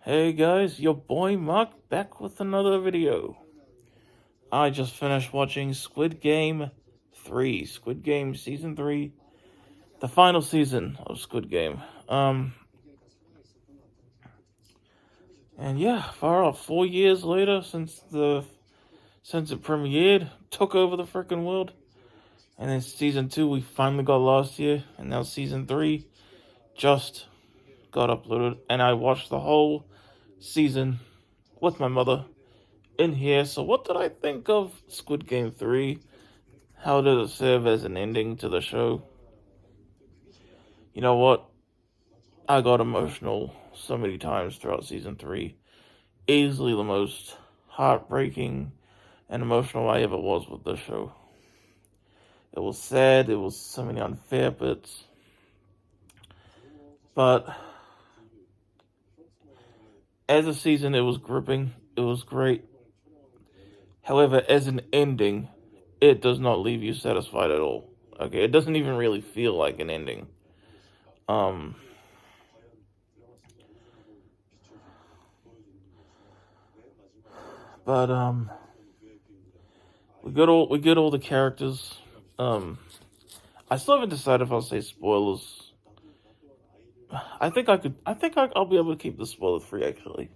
Hey guys, your boy Mark back with another video. I just finished watching Squid Game 3, Squid Game Season 3, the final season of Squid Game. And yeah, far off 4 years later since it premiered, took over the freaking world. And then Season 2 we finally got last year, and now Season 3 just got uploaded, and I watched the whole season with my mother in here. So what did I think of Squid Game 3? How did it serve as an ending to the show? You know what? I got emotional so many times throughout season 3. Easily the most heartbreaking and emotional I ever was with this show. It was sad, it was so many unfair bits. But as a season, it was gripping, it was great. However, as an ending, it does not leave you satisfied at all. Okay, it doesn't even really feel like an ending. But we get all the characters. I still haven't decided if I'll say spoilers. I think I'll be able to keep the spoiler free. Actually,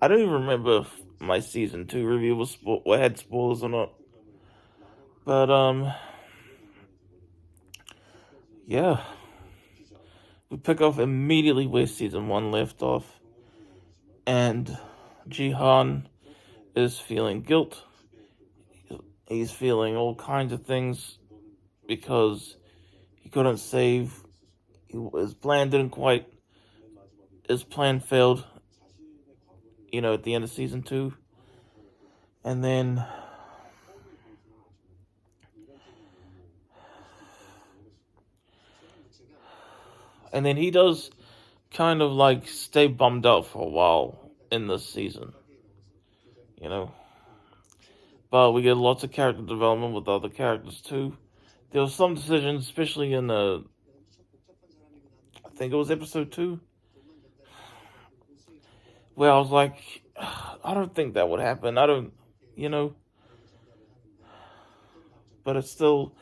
I don't even remember if my season 2 review was had spoilers or not. But yeah, we pick off immediately where season 1 left off, and Jihan is feeling guilt. He's feeling all kinds of things because he couldn't save. His plan failed, at the end of season 2. And then he does kind of like stay bummed out for a while in this season, But we get lots of character development with other characters too. There was some decisions, especially in I think it was episode 2, where I was like, I don't think that would happen. I don't, But it's still,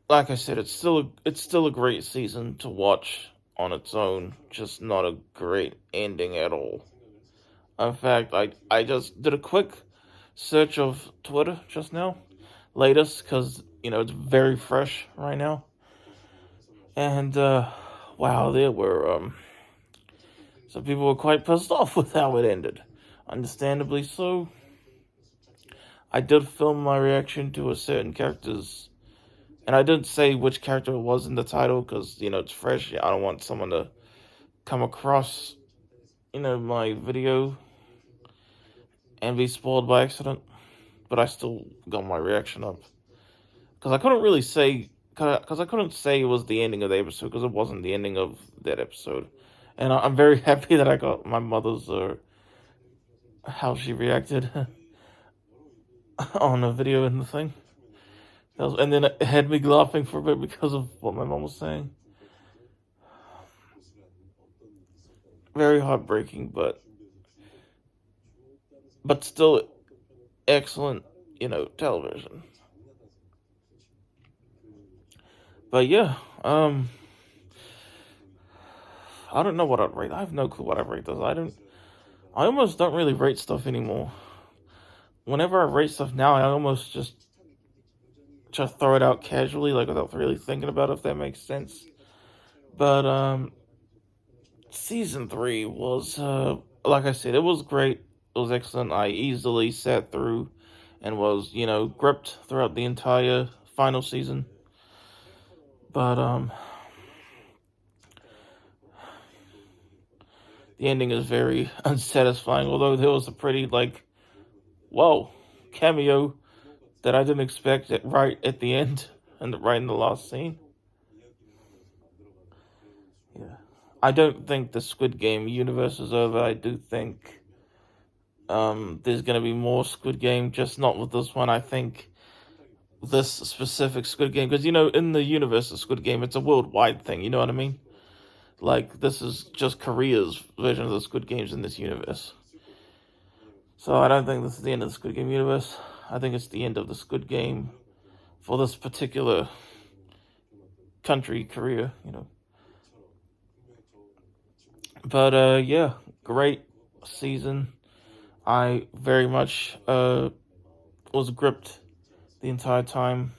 like I said, it's still a great season to watch on its own. Just not a great ending at all. In fact, I just did a quick search of Twitter just now, latest, because it's very fresh right now. And wow, there were some people were quite pissed off with how it ended. Understandably so. I did film my reaction to a certain character's, and I didn't say which character it was in the title because it's fresh. I don't want someone to come across my video and be spoiled by accident. But I still got my reaction up because I couldn't say it was the ending of the episode because it wasn't the ending of that episode. And I'm very happy that I got my mother's how she reacted on the video and the thing. And then it had me laughing for a bit because of what my mom was saying. Very heartbreaking, but still excellent, television. But yeah, I don't know what I'd rate. I have no clue what I'd rate this. I almost don't really rate stuff anymore. Whenever I rate stuff now, I almost just throw it out casually, like without really thinking about it, if that makes sense. But season 3 was like I said, it was great. It was excellent. I easily sat through and was, gripped throughout the entire final season. But the ending is very unsatisfying, although there was a pretty whoa cameo that I didn't expect right at the end and right in the last scene. Yeah. I don't think the Squid Game universe is over. I do think there's going to be more Squid Game, just not with this one. I think this specific Squid Game, because in the universe of Squid Game, it's a worldwide thing, you know what I mean? Like, this is just Korea's version of the Squid Games in this universe. So I don't think this is the end of the Squid Game universe. I think it's the end of the Squid Game for this particular country, Korea, But yeah, great season. I very much was gripped the entire time.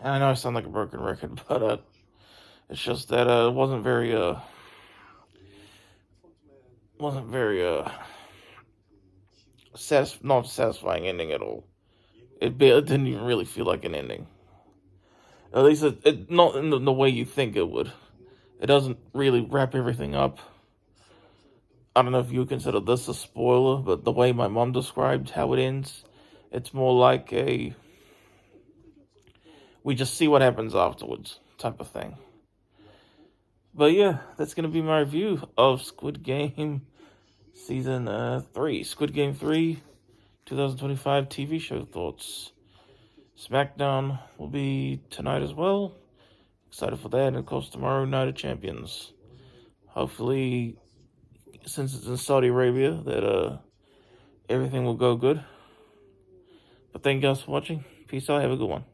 And I know I sound like a broken record, but it's just that it wasn't very not satisfying ending at all. It didn't even really feel like an ending. At least it not in the way you think it would. It doesn't really wrap everything up. I don't know if you would consider this a spoiler, but the way my mom described how it ends, it's more like we just see what happens afterwards type of thing. But yeah, that's going to be my review of Squid Game Season 3. Squid Game 3, 2025 TV show thoughts. SmackDown will be tonight as well. Excited for that. And of course, tomorrow, Night of Champions. Hopefully, since it's in Saudi Arabia, that everything will go good. But thank you guys for watching. Peace out. Have a good one.